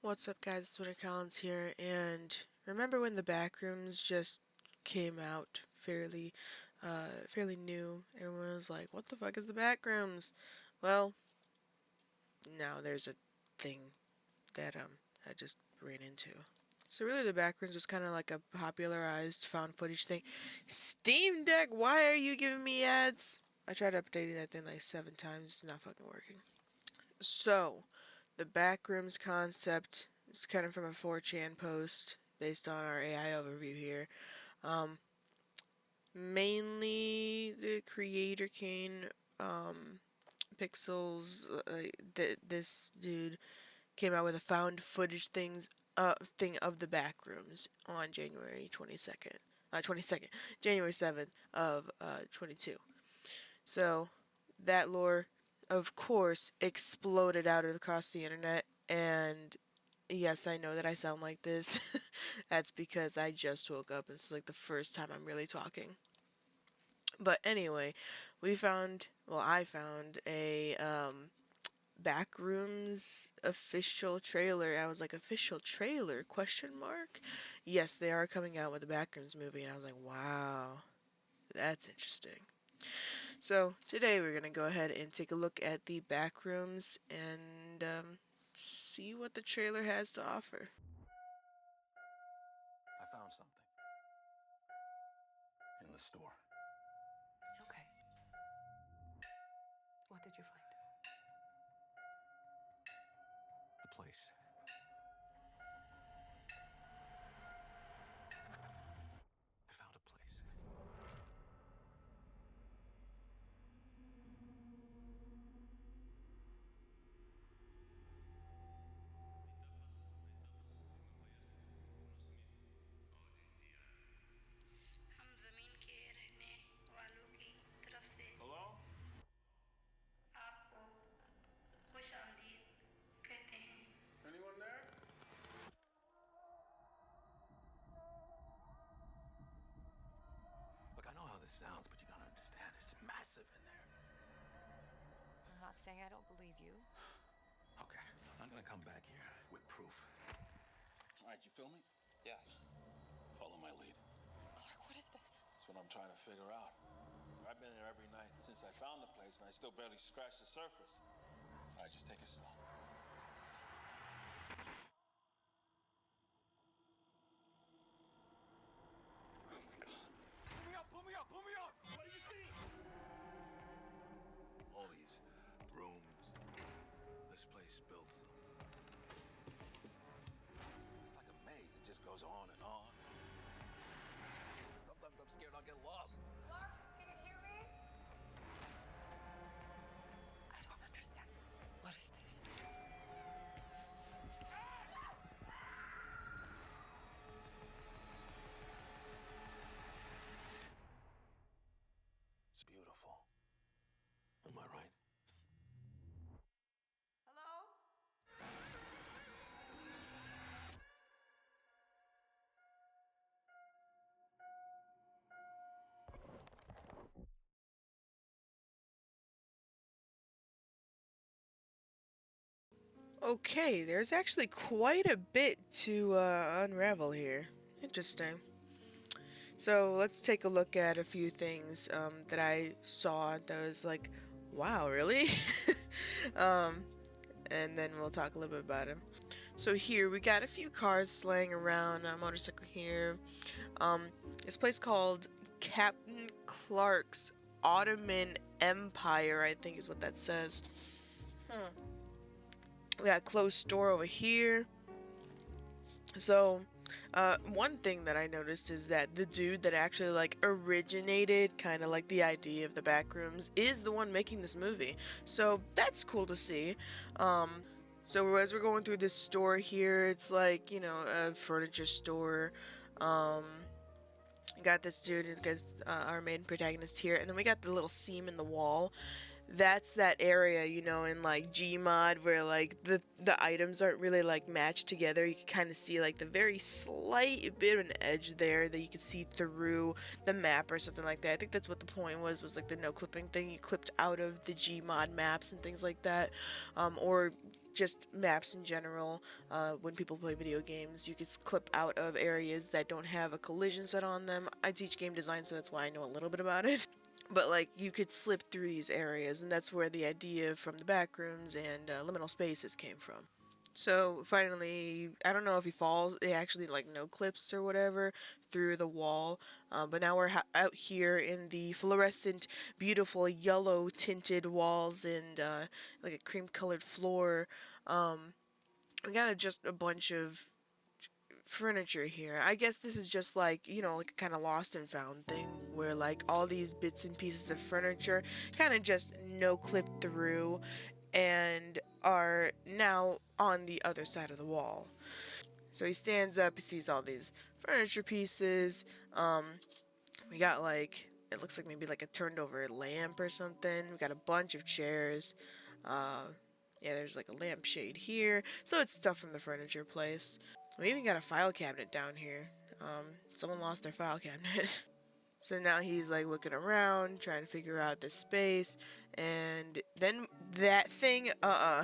What's up, guys? It's Collinns here, and remember when the Backrooms just came out fairly new? Everyone was like, "What the fuck is the Backrooms?" Well, now there's a thing that I just ran into. So really, the Backrooms was kind of like a popularized found footage thing. Steam Deck, why are you giving me ads? I tried updating that thing like 7 times. It's not fucking working. So, the Backrooms concept is kind of from a 4chan post based on our AI overview here. Um, Mainly the creator Kane Pixels. This dude came out with a found footage thing of the Backrooms on January 22nd. 22nd, January 7th of 22. So that lore, of course, exploded out across the internet. And yes, I know that I sound like this. That's because I just woke up. It's like the first time I'm really talking. But anyway, I found a Backrooms official trailer. And I was like, official trailer? Question mark? Yes, they are coming out with a Backrooms movie, and I was like, wow, that's interesting. So today we're gonna go ahead and take a look at the Backrooms and see what the trailer has to offer. I found something in the store. Okay. What did you find? The place. I found a place. हम जमीन के रहने वालों की तरफ से Hello? आपको खुशामदीद कहते हैं। Anyone there? Look, I know how this sounds, but you gotta understand, it's massive in there. I'm not saying I don't believe you. Okay, I'm gonna come back here with proof. All right, you feel me? Yeah. Follow my lead. Clark, what is this? That's what I'm trying to figure out. I've been here every night since I found the place, and I still barely scratched the surface. All right, just take it slow. Oh my God. Pull me up, pull me up, pull me up! What do you see? All these rooms. This place built them. It's like a maze. It just goes on and on. Sometimes I'm scared I'll get lost. Clark, can you hear me? I don't understand. What is this? It's beautiful. Am I right? Hello? Okay, there's actually quite a bit to unravel here. Interesting. So let's take a look at a few things that I saw that was like, wow, really? um, and then we'll talk a little bit about them. So here we got a few cars laying around, a motorcycle here. Um, this place called Captain Clark's Ottoman Empire, I think is what that says. We got a closed store over here. So, one thing that I noticed is that the dude that actually like originated kind of like the idea of the Backrooms is the one making this movie. So that's cool to see. So as we're going through this store here, it's like, a furniture store. Um, got this dude who gets our main protagonist here, and then we got the little seam in the wall. That's that area, in like Gmod where like the items aren't really like matched together. You can kind of see like the very slight bit of an edge there that you could see through the map or something like that. I think that's what the point was like the no clipping thing. You clipped out of the Gmod maps and things like that, or just maps in general. When people play video games, you can clip out of areas that don't have a collision set on them. I teach game design, so that's why I know a little bit about it. But like you could slip through these areas, and that's where the idea from the backrooms and liminal spaces came from. So finally, I don't know if he falls. It actually like no clips or whatever through the wall. But now we're out here in the fluorescent, beautiful yellow tinted walls and like a cream colored floor. We got just a bunch of furniture here. I guess this is just like, like a kind of lost and found thing where like all these bits and pieces of furniture kind of just no clip through and are now on the other side of the wall. So he stands up, he sees all these furniture pieces. We got like, it looks like maybe like a turned over lamp or something. We got a bunch of chairs. Yeah, there's like a lampshade here. So it's stuff from the furniture place. We even got a file cabinet down here. Someone lost their file cabinet. So now he's like looking around, trying to figure out this space, and then that thing, I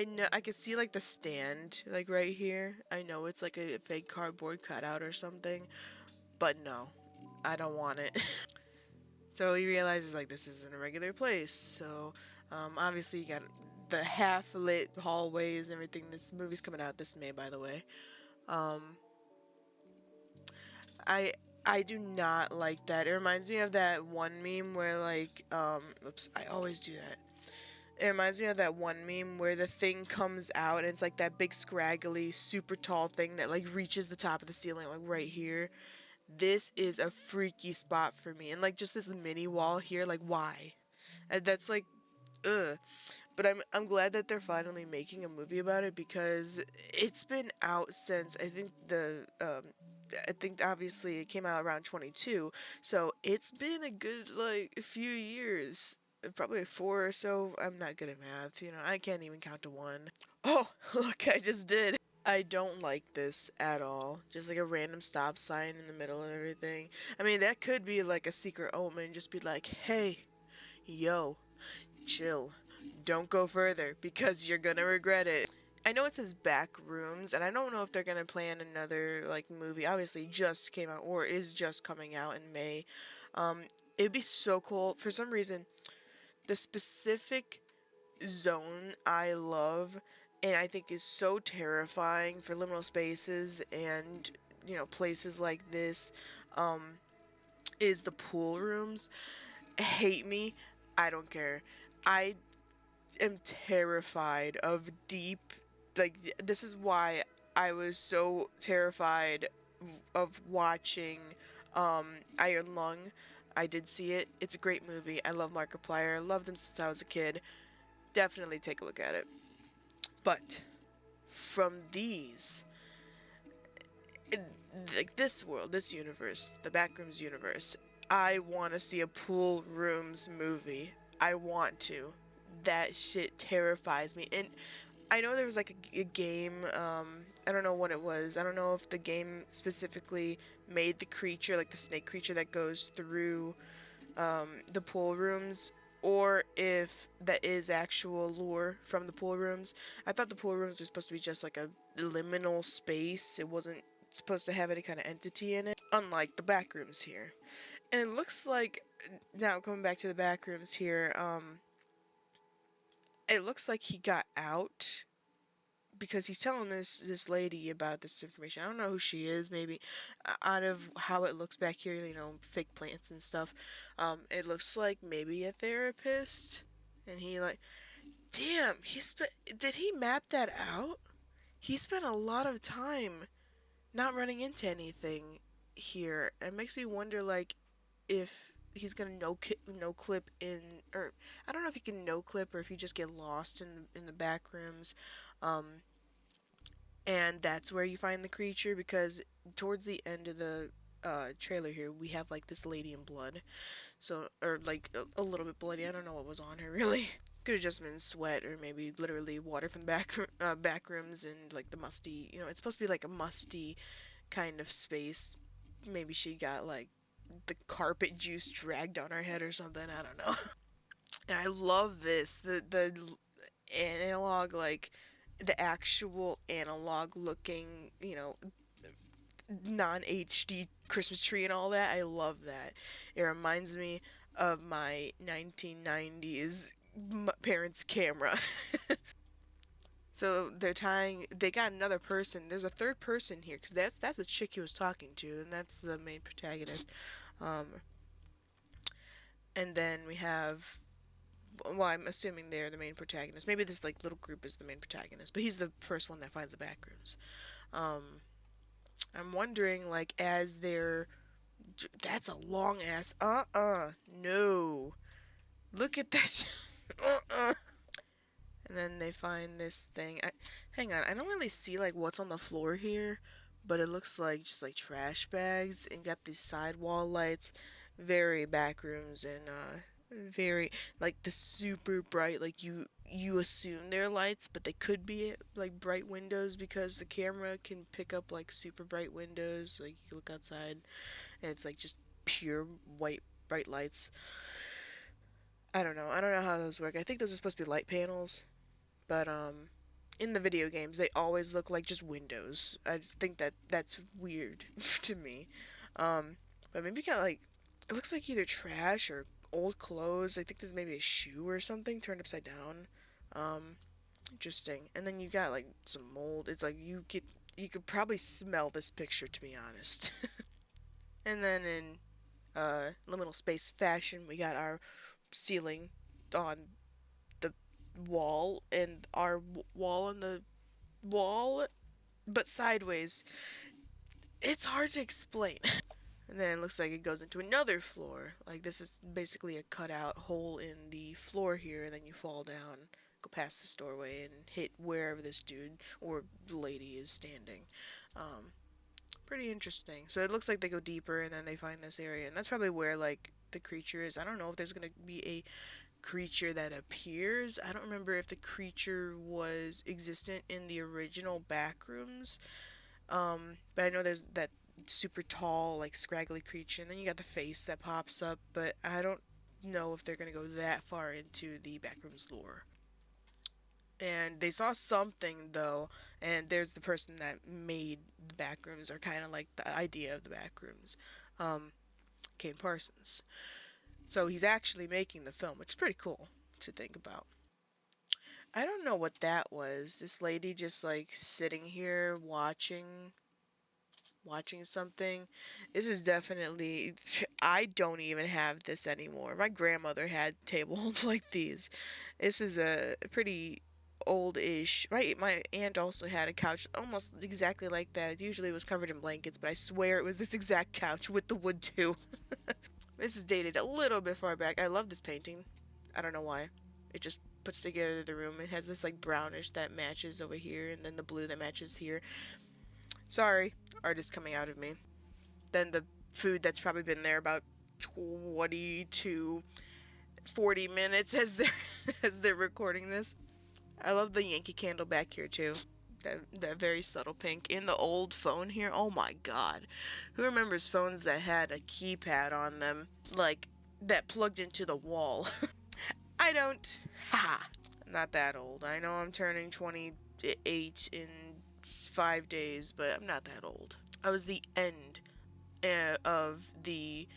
know I can see like the stand like right here. I know it's like a fake cardboard cutout or something, but no, I don't want it. So he realizes like this isn't a regular place. So obviously you got the half lit hallways and everything. This movie's coming out this May, by the way. I I do not like that. It reminds me of that one meme where like oops, I always do that. It reminds me of that one meme where the thing comes out and it's like that big scraggly super tall thing that like reaches the top of the ceiling like right here. This is a freaky spot for me. And like just this mini wall here, like why? And that's like ugh. But I'm glad that they're finally making a movie about it because it's been out since I think obviously it came out around 22, so it's been a good like a few years, probably like 4 or so. I'm not good at math, I can't even count to 1. Oh, look, I just did. I don't like this at all. Just like a random stop sign in the middle of everything. I mean, that could be like a secret omen. Just be like, hey, yo, chill. Don't go further because you're gonna regret it. I know it says Backrooms, and I don't know if they're gonna plan another like movie. Obviously, just came out or is just coming out in May. It'd be so cool. For some reason, the specific zone I love and I think is so terrifying for liminal spaces and places like this is the pool rooms. Hate me, I don't care. I am terrified of deep, like this is why I was so terrified of watching Iron Lung. I did see it. It's a great movie. I love Markiplier. Loved him since I was a kid. Definitely take a look at it. But from these, like this world, this universe, the Backrooms universe, I want to see a pool rooms movie. I want to. That shit terrifies me. And I know there was like a game, I don't know what it was. I don't know if the game specifically made the creature, like the snake creature that goes through the pool rooms, or if that is actual lore from the pool rooms. I thought the pool rooms were supposed to be just like a liminal space. It wasn't supposed to have any kind of entity in it, unlike the backrooms here. And it looks like, now coming back to the backrooms here, it looks like he got out because he's telling this lady about this information. I don't know who she is. Maybe out of how it looks back here, fake plants and stuff. It looks like maybe a therapist, and he like, damn, did he map that out? He spent a lot of time not running into anything here. It makes me wonder like if he's gonna no clip in, or I don't know if he can no clip or if he just get lost in the back rooms. And that's where you find the creature, because towards the end of the trailer here we have like this lady in blood, so, or like a little bit bloody. I don't know what was on her really. Could have just been sweat or maybe literally water from the back rooms and like the musty, it's supposed to be like a musty kind of space. Maybe she got like the carpet juice dragged on her head or something. I don't know. And I love this. The analog, like the actual analog looking, non HD Christmas tree and all that. I love that. It reminds me of my 1990s parents' camera. So they got another person. There's a third person here because that's the chick he was talking to, and that's the main protagonist. Um, and then we have, well, I'm assuming they're the main protagonist. Maybe this like little group is the main protagonist, but he's the first one that finds the back rooms. Um, I'm wondering, like, as they're, that's a long ass, no, look at that, and then they find this thing. Hang on, I don't really see like what's on the floor here, but it looks like just like trash bags, and got these sidewall lights, very back rooms, and very like the super bright, like you assume they're lights, but they could be like bright windows because the camera can pick up like super bright windows. Like you can look outside and it's like just pure white bright lights. I don't know how those work. I think those are supposed to be light panels, but in the video games they always look like just windows. I just think that that's weird to me. But maybe kind of like, it looks like either trash or old clothes. I think this is maybe a shoe or something turned upside down. Interesting. And then you got like some mold. It's like you could probably smell this picture, to be honest. And then in liminal space fashion, we got our ceiling on the wall, and our wall on the wall, but sideways. It's hard to explain. And then it looks like it goes into another floor. Like this is basically a cutout hole in the floor here, and then you fall down, go past this doorway, and hit wherever this dude or lady is standing. Pretty interesting. So it looks like they go deeper, and then they find this area, and that's probably where like the creature is. I don't know if there's gonna be a creature that appears. I don't remember if the creature was existent in the original Backrooms. But I know there's that super tall, like scraggly creature, and then you got the face that pops up, but I don't know if they're gonna go that far into the Backrooms lore. And they saw something though, and there's the person that made the Backrooms, or kind of like the idea of the Backrooms, Kane Parsons. So he's actually making the film, which is pretty cool to think about. I don't know what that was. This lady just like sitting here watching something. This is definitely, I don't even have this anymore. My grandmother had tables like these. This is a pretty old-ish. My aunt also had a couch almost exactly like that. Usually it was covered in blankets, but I swear it was this exact couch with the wood too. This is dated a little bit far back. I love this painting. I don't know why. It just puts together the room. It has this like brownish that matches over here, and then the blue that matches here. Sorry, artist coming out of me. Then the food that's probably been there about 20 to 40 minutes as they're as they're recording this. I love the Yankee Candle back here too. That very subtle pink. In the old phone here, oh my god. Who remembers phones that had a keypad on them? Like, that plugged into the wall. I don't. Ha! Not that old. I know I'm turning 28 in 5 days, but I'm not that old. I was the end of the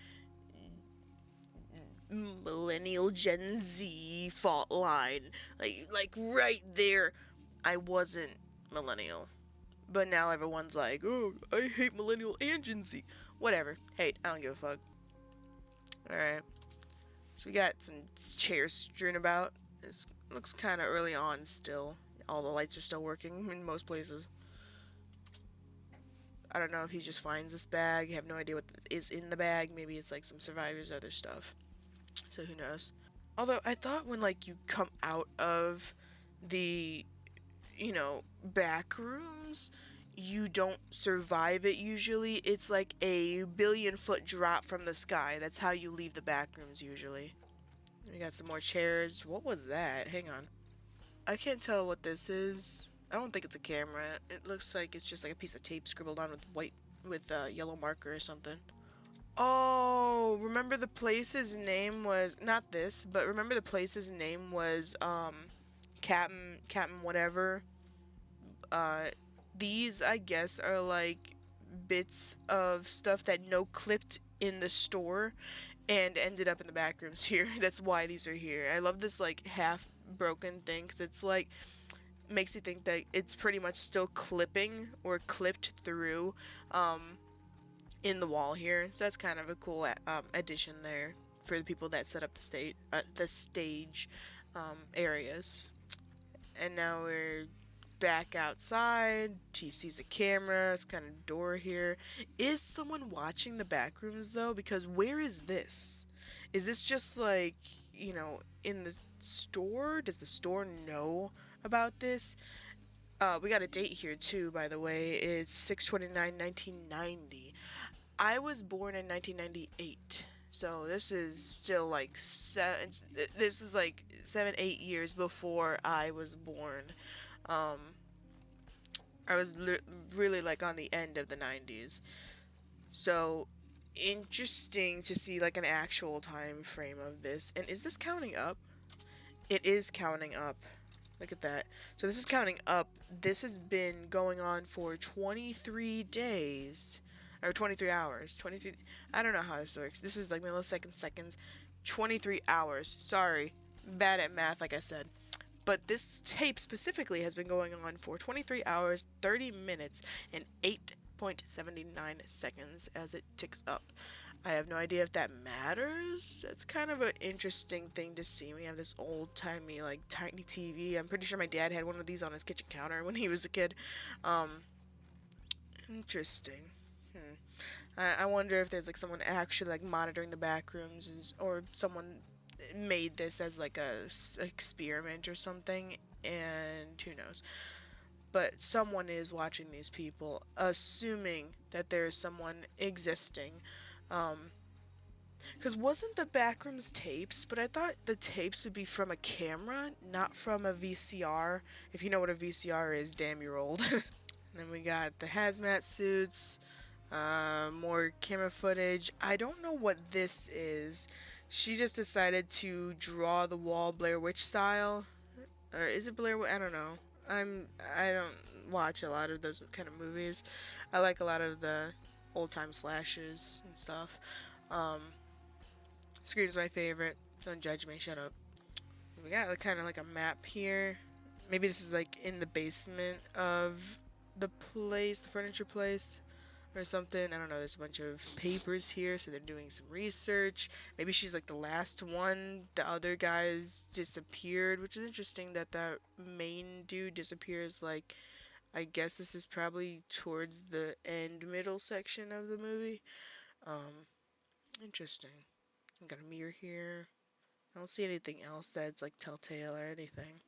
millennial Gen Z fault line. Like right there. I wasn't millennial. But now everyone's like, oh, I hate millennial and Gen Z. Whatever. Hey, I don't give a fuck. Alright. So we got some chairs strewn about. It looks kind of early on still. All the lights are still working in most places. I don't know if he just finds this bag. I have no idea what is in the bag. Maybe it's like some survivors' other stuff. So who knows. Although I thought when like you come out of the, back rooms, you don't survive it usually. It's like a billion-foot drop from the sky. That's how you leave the back rooms usually. We got some more chairs. What was that? Hang on. I can't tell what this is. I don't think it's a camera. It looks like it's just like a piece of tape scribbled on with yellow marker or something. Oh, remember the place's name was, not this, but remember the place's name was, Captain whatever. These I guess are like bits of stuff that no clipped in the store and ended up in the back rooms here. That's why these are here. I love this like half broken thing because it's like makes you think that it's pretty much still clipping or clipped through in the wall here. So that's kind of a cool addition there for the people that set up the stage areas. And now we're back outside. She sees a camera. It's kind of door here. Is someone watching the back rooms though? Because where is this? Is this just like, in the store? Does the store know about this? We got a date here too, by the way. It's 6/29/1990. I was born in 1998. So this is still like this is like 7-8 years before I was born. I was really like on the end of the 90s. So interesting to see like an actual time frame of this. And is this counting up? It is counting up. Look at that. So this is counting up. This has been going on for 23 days. Or 23 hours. 23. I don't know how this works. This is like milliseconds, seconds. 23 hours. Sorry. Bad at math, like I said. But this tape specifically has been going on for 23 hours, 30 minutes, and 8.79 seconds as it ticks up. I have no idea if that matters. It's kind of an interesting thing to see. We have this old-timey, like, tiny TV. I'm pretty sure my dad had one of these on his kitchen counter when he was a kid. Interesting. I wonder if there's, like, someone actually, like, monitoring the back rooms, or someone made this as, like, a experiment or something, and who knows. But someone is watching these people, assuming that there is someone existing. Because wasn't the Backrooms tapes? But I thought the tapes would be from a camera, not from a VCR. If you know what a VCR is, damn, you're old. And then we got the hazmat suits, more camera footage. I don't know what this is. She just decided to draw the wall Blair Witch style. Or is it Blair Witch? I don't know. I don't watch a lot of those kind of movies. I like a lot of the old-time slashes and stuff. Scream's my favorite. Don't judge me, shut up. We got kind of like a map here. Maybe this is like in the basement of the place, the furniture place, or something. I don't know. There's a bunch of papers here, so they're doing some research. Maybe she's like the last one. The other guys disappeared, which is interesting that that main dude disappears. Like, I guess this is probably towards the middle section of the movie. Interesting. I got a mirror here. I don't see anything else that's like telltale or anything.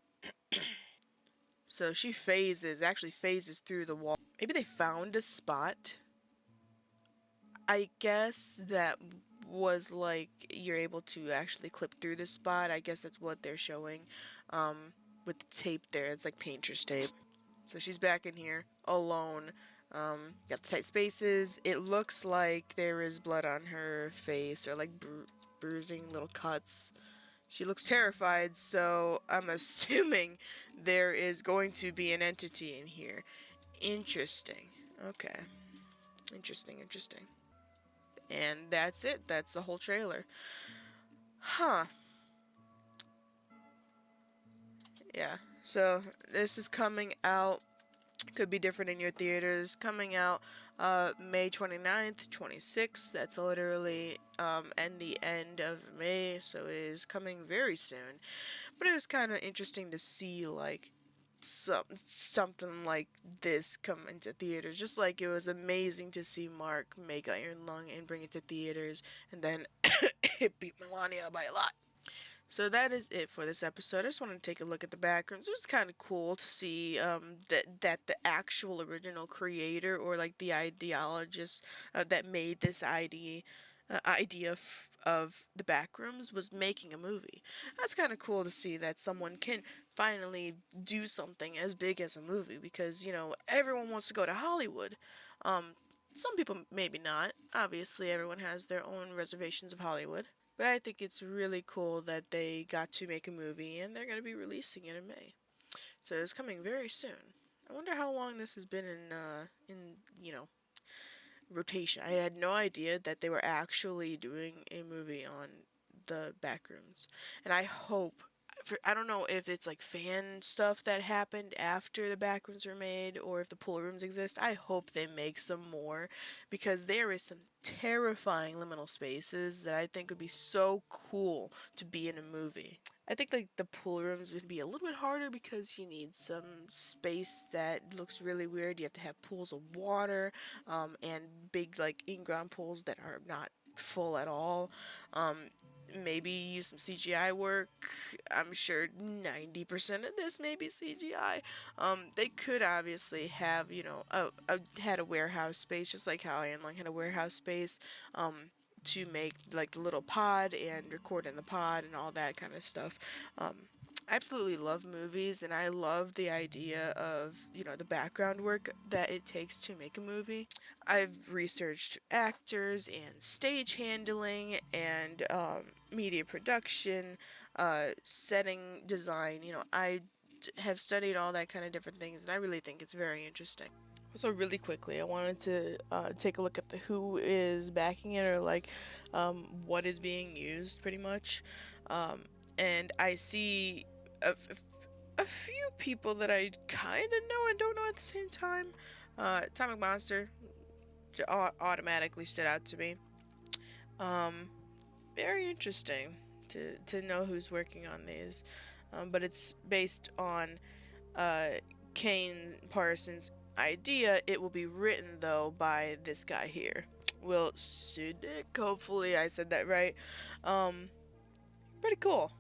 So she actually phases through the wall. Maybe they found a spot. I guess that was like you're able to actually clip through the spot. I guess that's what they're showing with the tape there. It's like painter's tape. So she's back in here alone. Got the tight spaces. It looks like there is blood on her face or like bruising little cuts. She looks terrified, so I'm assuming there is going to be an entity in here. Interesting. Okay. Interesting. And that's it. That's the whole trailer. Huh. Yeah. So this is coming out. Could be different in your theaters. Coming out May 29th, 26th. That's literally and the end of May, so it is coming very soon. But it is kind of interesting to see like something like this come into theaters. Just like it was amazing to see Mark make Iron Lung and bring it to theaters, and then it beat Melania by a lot. So that is it for this episode. I just wanted to take a look at the Backrooms. It was kind of cool to see that the actual original creator or like the ideologist that made this idea of the Backrooms was making a movie. That's kind of cool to see that someone can finally do something as big as a movie, because everyone wants to go to Hollywood. Some people maybe not. Obviously, everyone has their own reservations of Hollywood. But I think it's really cool that they got to make a movie, and they're going to be releasing it in May. So it's coming very soon. I wonder how long this has been in rotation. I had no idea that they were actually doing a movie on the Backrooms, and I hope. I don't know if it's like fan stuff that happened after the Backrooms were made, or if the pool rooms exist. I hope they make some more, because there is some terrifying liminal spaces that I think would be so cool to be in a movie. I think like the pool rooms would be a little bit harder because you need some space that looks really weird. You have to have pools of water, and big like in-ground pools that are not full at all. Um, Maybe use some CGI work. I'm sure 90% of this may be CGI. They could obviously have, had a warehouse space, just like how Anlong had a warehouse space, to make like the little pod and record in the pod and all that kind of stuff. I absolutely love movies, and I love the idea of, the background work that it takes to make a movie. I've researched actors and stage handling and media production, setting design. Have studied all that kind of different things, and I really think it's very interesting. So really quickly, I wanted to take a look at the who is backing it, or like what is being used, pretty much. And I see a few people that I kind of know and don't know at the same time. Atomic Monster automatically stood out to me. Um, Very interesting to know who's working on these. But it's based on uh, Kane Parsons' idea. It will be written, though, by this guy here, Will Sudik. Hopefully I said that right. Um, Pretty cool.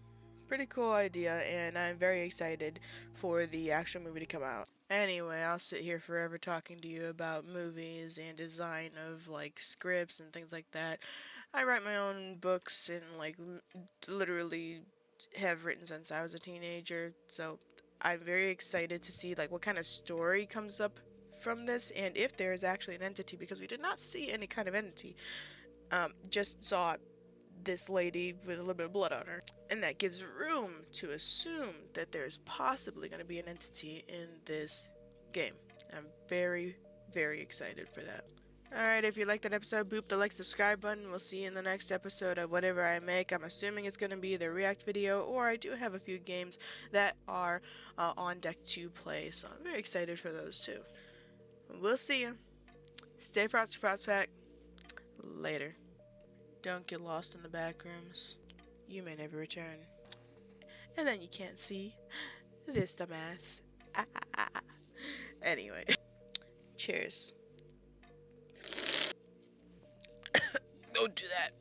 Pretty cool idea, and I'm very excited for the actual movie to come out. Anyway, I'll sit here forever talking to you about movies and design of like scripts and things like that. I write my own books and like literally have written since I was a teenager, so I'm very excited to see like what kind of story comes up from this, and if there is actually an entity, because we did not see any kind of entity. Just saw this lady with a little bit of blood on her. And that gives room to assume that there's possibly going to be an entity in this game. I'm very, very excited for that. Alright, if you liked that episode, boop the like, subscribe button. We'll see you in the next episode of whatever I make. I'm assuming it's going to be the React video, or I do have a few games that are on deck to play, so I'm very excited for those too. We'll see you. Stay frosty, frostpack. Later. Don't get lost in the back rooms. You may never return. And then you can't see this dumbass. Anyway. Cheers. Don't do that.